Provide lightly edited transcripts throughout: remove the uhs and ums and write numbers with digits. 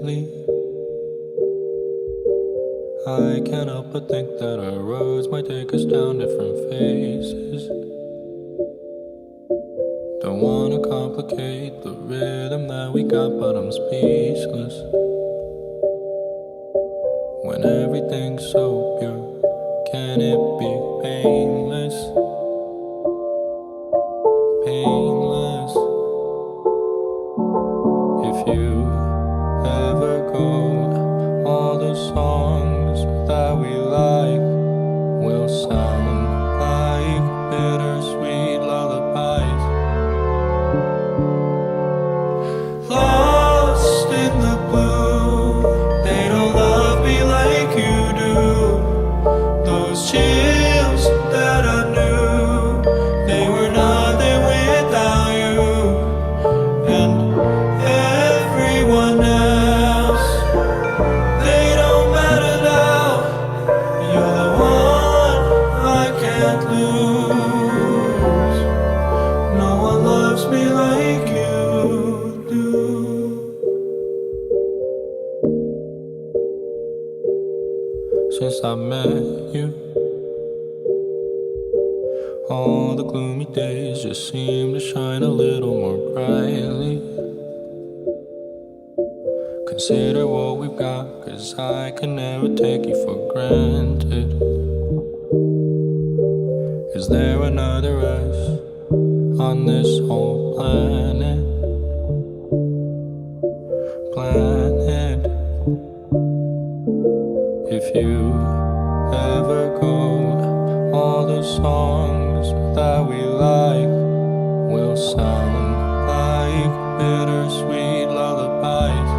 lately. I can't help but think that our roads might take us down different phases. Don't wanna complicate the rhythm that we got, but I'm speechless. When everything's so pure, can it be painless? Painless. If you ever go, all the songs that we like will sound like bittersweet lullabies. Lost in the blue, they don't love me like you do. Those chills that I knew, they were nothing without you. And everyone else, they don't matter now. You're the one I can't lose. No one loves me like you do. Since I met you, all the gloomy days just seem to shine a little more brightly. Consider what we've got, 'cause I can never take you for granted. Is there another us on this whole planet? If you ever go, all the songs that we like will sound like bittersweet lullabies.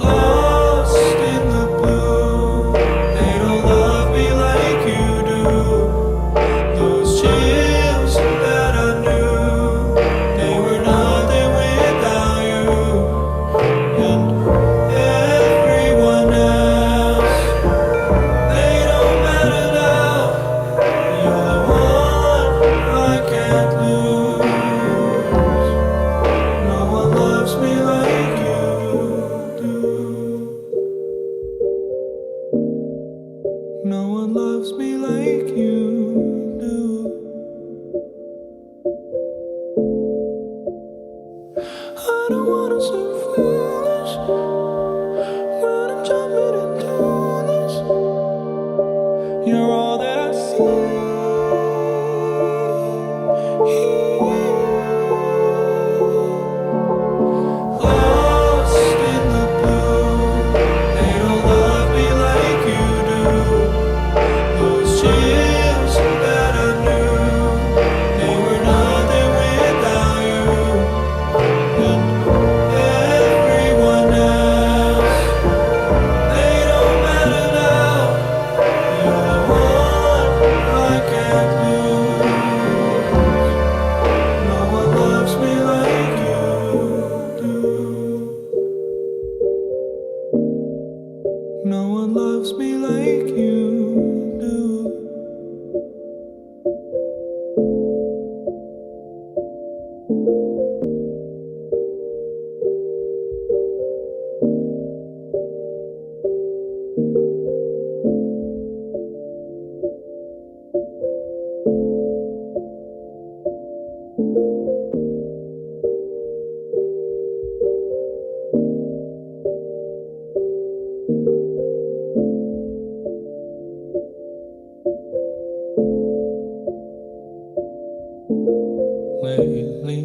Lost in the blue, they don't love me like you do. Those chills that I knew, they were nothing without you. And everyone else, they don't matter now. You're the one I can't lose. No one loves me like you do. No one loves me like you do. I don't wanna seem foolish when I'm jumping into this. You're all that I see. Lost in the blue, they don't love me like you do. Those chills that I knew, they were nothing without you. And everyone else, they don't matter now. You're the one I can't lose. No one loves me like you do. No one loves me like you do. Lately,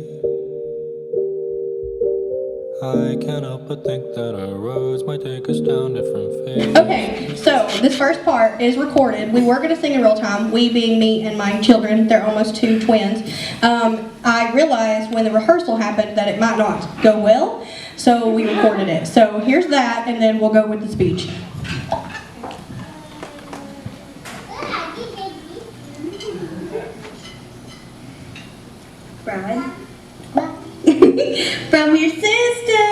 I can't help but think that our roads might take us down different phases. Okay, so this first part is recorded. We were going to sing in real time, we being me and my children. They're almost 2 twins. I realized when the rehearsal happened that it might not go well, so we recorded it. So here's that, and then we'll go with the speech. Bride. From your sister.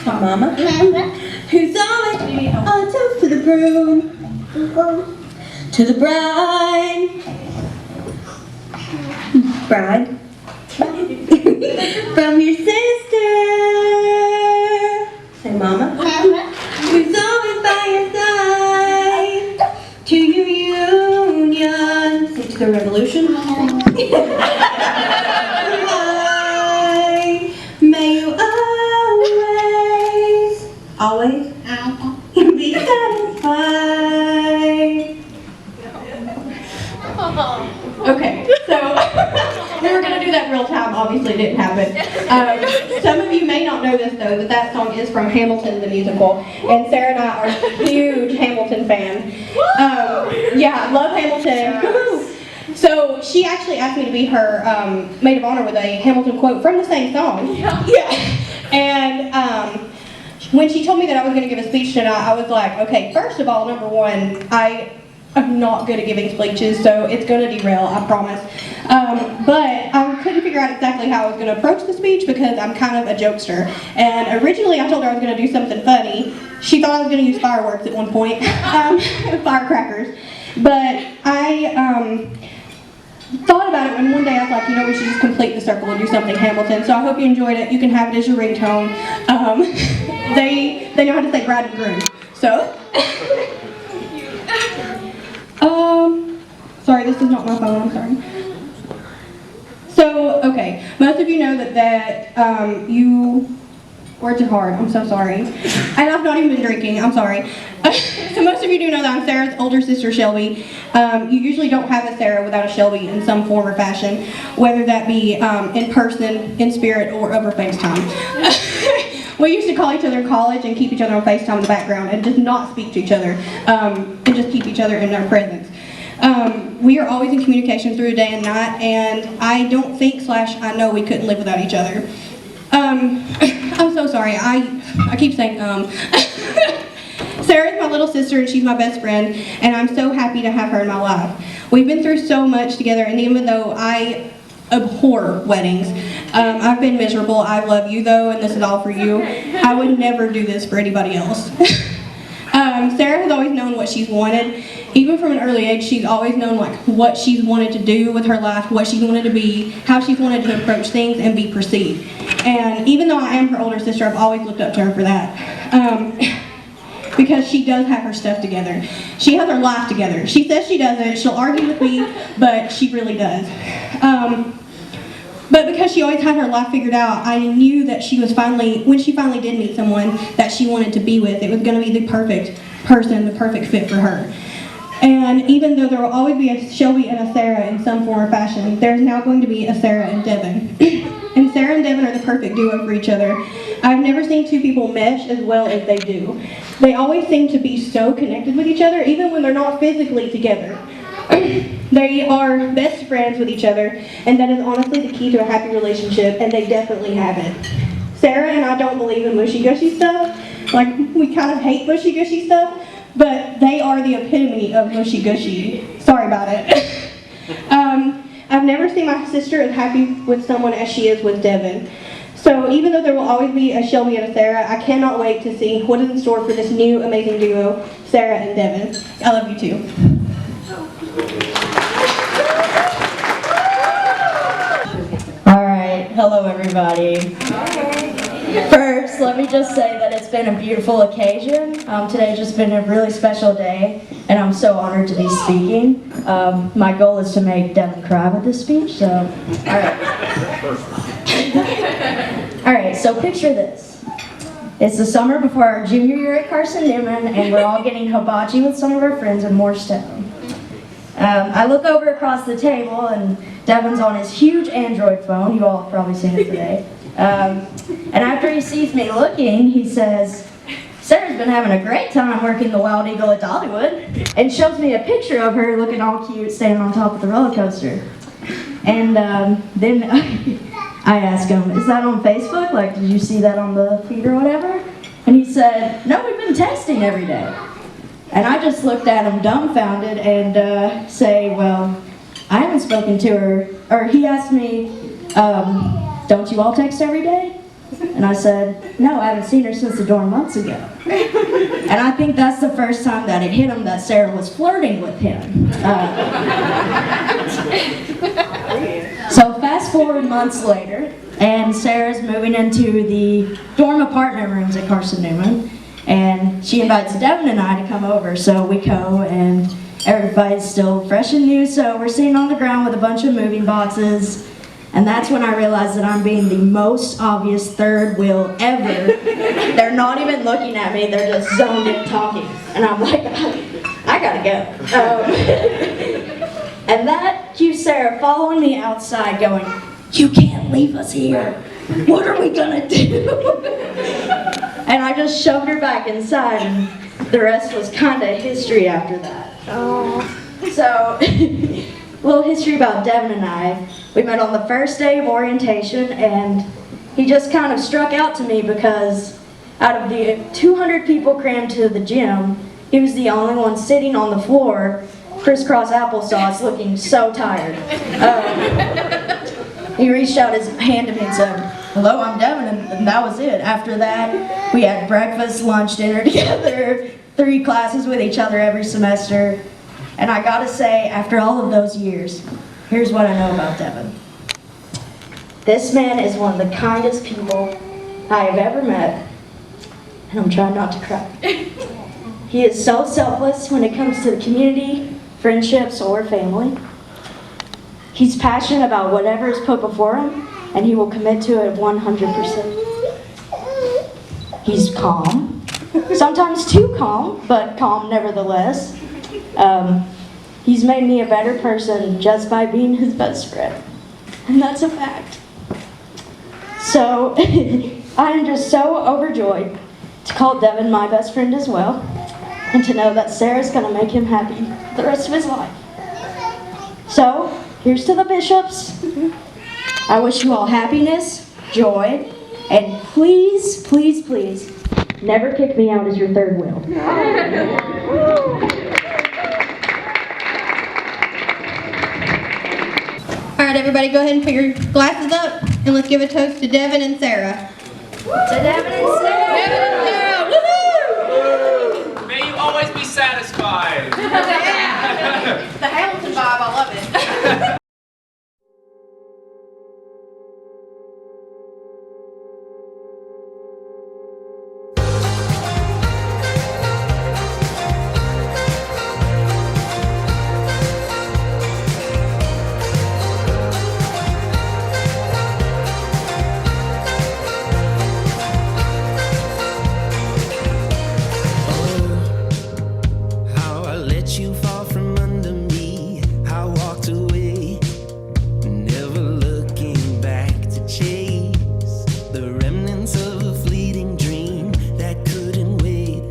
From Mama. Who's always on toast to the broom. To the bride. Bride. From your sister. Say, Mama. Who's always by your side. To your union. Say, to the revolution. Goodbye. May you always be satisfied. Okay, so we were gonna do that real time. Obviously, it didn't happen. Some of you may not know this though, that song is from Hamilton the musical, and Sarah and I are huge Hamilton fans. Yeah, love Hamilton. Woo-hoo. So she actually asked me to be her maid of honor with a Hamilton quote from the same song. Yeah. And when she told me that I was going to give a speech tonight, I was like, okay, first of all, number one, I'm not good at giving speeches, so it's going to derail, I promise. But I couldn't figure out exactly how I was going to approach the speech because I'm kind of a jokester. And originally I told her I was going to do something funny. She thought I was going to use fireworks at one point, firecrackers. But I thought about it when one day I was like, you know, we should just complete the circle and do something Hamilton. So I hope you enjoyed it. You can have it as your ringtone. They know how to say bride and groom. So. Sorry, this is not my phone, I'm sorry. So, okay, most of you know that words are hard, I'm so sorry. And I've not even been drinking, I'm sorry. So most of you do know that I'm Sarah's older sister, Shelby. You usually don't have a Sarah without a Shelby in some form or fashion, whether that be in person, in spirit, or over FaceTime. We used to call each other in college and keep each other on FaceTime in the background and just not speak to each other and just keep each other in our presence. We are always in communication through day and night, and I don't think / I know we couldn't live without each other. I'm so sorry, I keep saying Sarah's my little sister and she's my best friend, and I'm so happy to have her in my life. We've been through so much together, and even though I abhor weddings, I've been miserable. I love you though, and this is all for you. I would never do this for anybody else. Sarah has always known what she's wanted. Even from an early age, she's always known like what she's wanted to do with her life, what she's wanted to be, how she's wanted to approach things and be perceived. And even though I am her older sister, I've always looked up to her for that. Because she does have her stuff together. She has her life together. She says she doesn't. She'll argue with me, but she really does. But because she always had her life figured out, I knew that she was when she finally did meet someone that she wanted to be with, it was going to be the perfect person, the perfect fit for her. And even though there will always be a Shelby and a Sarah in some form or fashion, there's now going to be a Sarah and Devin. And Sarah and Devin are the perfect duo for each other. I've never seen two people mesh as well as they do. They always seem to be so connected with each other, even when they're not physically together. They are best friends with each other, and that is honestly the key to a happy relationship, and they definitely have it. Sarah and I don't believe in mushy-gushy stuff. Like, we kind of hate mushy-gushy stuff, but they are the epitome of mushy-gushy. Sorry about it. I've never seen my sister as happy with someone as she is with Devin. So even though there will always be a Shelby and a Sarah, I cannot wait to see what is in store for this new amazing duo, Sarah and Devin. I love you too. All right, hello everybody. First, let me just say that it's been a beautiful occasion. Today's just been a really special day, and I'm so honored to be speaking. My goal is to make Devin cry with this speech, so, all right. All right, so picture this. It's the summer before our junior year at Carson Newman, and we're all getting hibachi with some of our friends in Morristown. I look over across the table, and Devin's on his huge Android phone. You all have probably seen it today. And after he sees me looking, he says, "Sarah's been having a great time working the Wild Eagle at Dollywood," and shows me a picture of her looking all cute standing on top of the roller coaster. And then I asked him, "Is that on Facebook? Like, did you see that on the feed or whatever?" And he said, "No, we've been texting every day." And I just looked at him dumbfounded and say, "Well, I haven't spoken to her." Or he asked me, "Don't you all text every day?" And I said, "No, I haven't seen her since the dorm months ago." And I think that's the first time that it hit him that Sarah was flirting with him. So fast Fast forward months later, and Sarah's moving into the dorm apartment rooms at Carson Newman, and she invites Devin and I to come over. So we go, and everybody's still fresh and new, so we're sitting on the ground with a bunch of moving boxes, and that's when I realized that I'm being the most obvious third wheel ever. They're not even looking at me, they're just zoned in talking, and I'm like, I gotta go. And that cues Sarah following me outside going, "You can't leave us here. What are we gonna do?" And I just shoved her back inside, and the rest was kind of history after that. So, little history about Devin and I. We met on the first day of orientation, and he just kind of struck out to me because out of the 200 people crammed to the gym, he was the only one sitting on the floor, crisscross applesauce, looking so tired. He reached out his hand to me and said, "Hello, I'm Devin," and that was it. After that, we had breakfast, lunch, dinner together, 3 classes with each other every semester. And I gotta say, after all of those years, here's what I know about Devin. This man is one of the kindest people I have ever met, and I'm trying not to cry. He is so selfless when it comes to the community, friendships, or family. He's passionate about whatever is put before him, and he will commit to it 100%. He's calm, sometimes too calm, but calm nevertheless. He's made me a better person just by being his best friend, and that's a fact. So, I am just so overjoyed to call Devin my best friend as well, and to know that Sarah's gonna make him happy the rest of his life. So, here's to the Bishops. I wish you all happiness, joy, and please, please, please, never kick me out as your third wheel. All right, everybody, go ahead and put your glasses up, and let's give a toast to Devin and Sarah. To Devin and Sarah! Devin and Sarah, woohoo! May you always be satisfied. Yeah! The Hamilton vibe, I love it. How I let you fall from under me. I walked away, never looking back to chase the remnants of a fleeting dream that couldn't wait,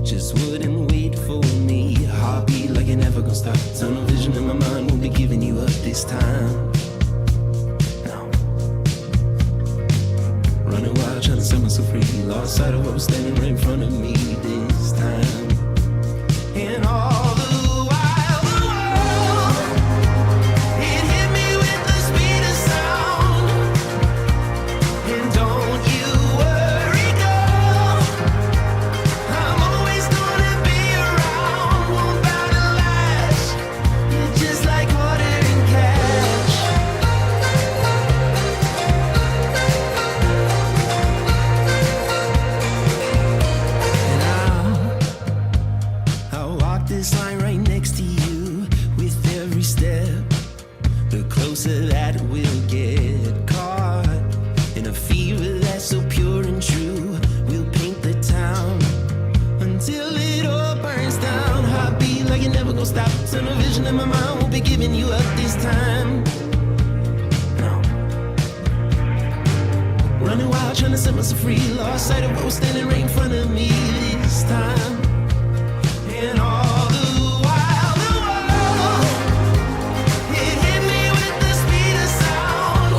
just wouldn't wait for me. Heartbeat like it never gonna stop. Tunnel vision in my mind, won't be giving you up this time. No. Running wild, trying to set myself free. Lost sight of what was standing right in front of me this time. And all the while, the world, it hit me with the speed of sound. And don't you worry, girl, I'm always gonna be around. Won't bow to lash. You're just like water and cash. And I'll walk this line right next to you with every step. The closer that we'll get caught in a fever that's so pure and true. We'll paint the town until it all burns down. Heartbeat like it never gonna stop. Tunnel vision in my mind, won't be giving you up this time. No. Running wild, trying to set myself free. Lost sight of what was standing right in front of me this time. And all the while, the world, it hit me with the speed of sound.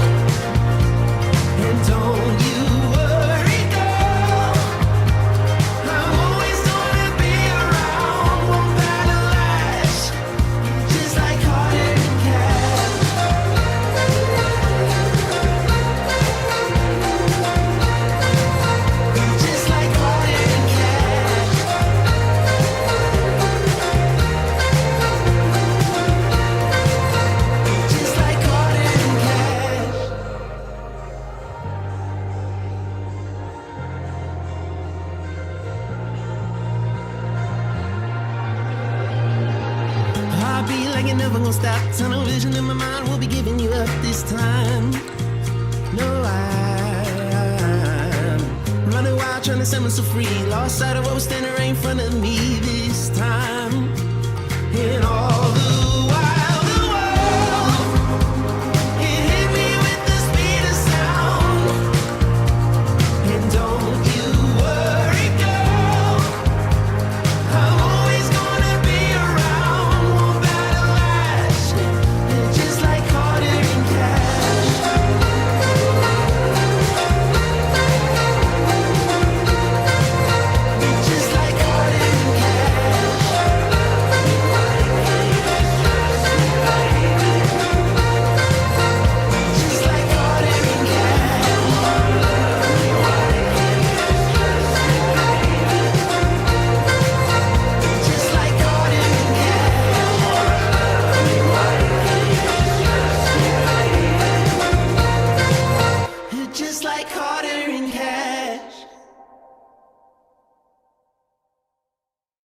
And don't you worry, girl, I'm always gonna be around. Won't bow to lash. You're just like Carter and Cash. You're just like Carter and Cash. never gonna stop. Tunnel vision in my mind, will be giving you up this time. No, I'm running wild, trying to set myself free. Lost sight of what was standing right in front of me this time. In all the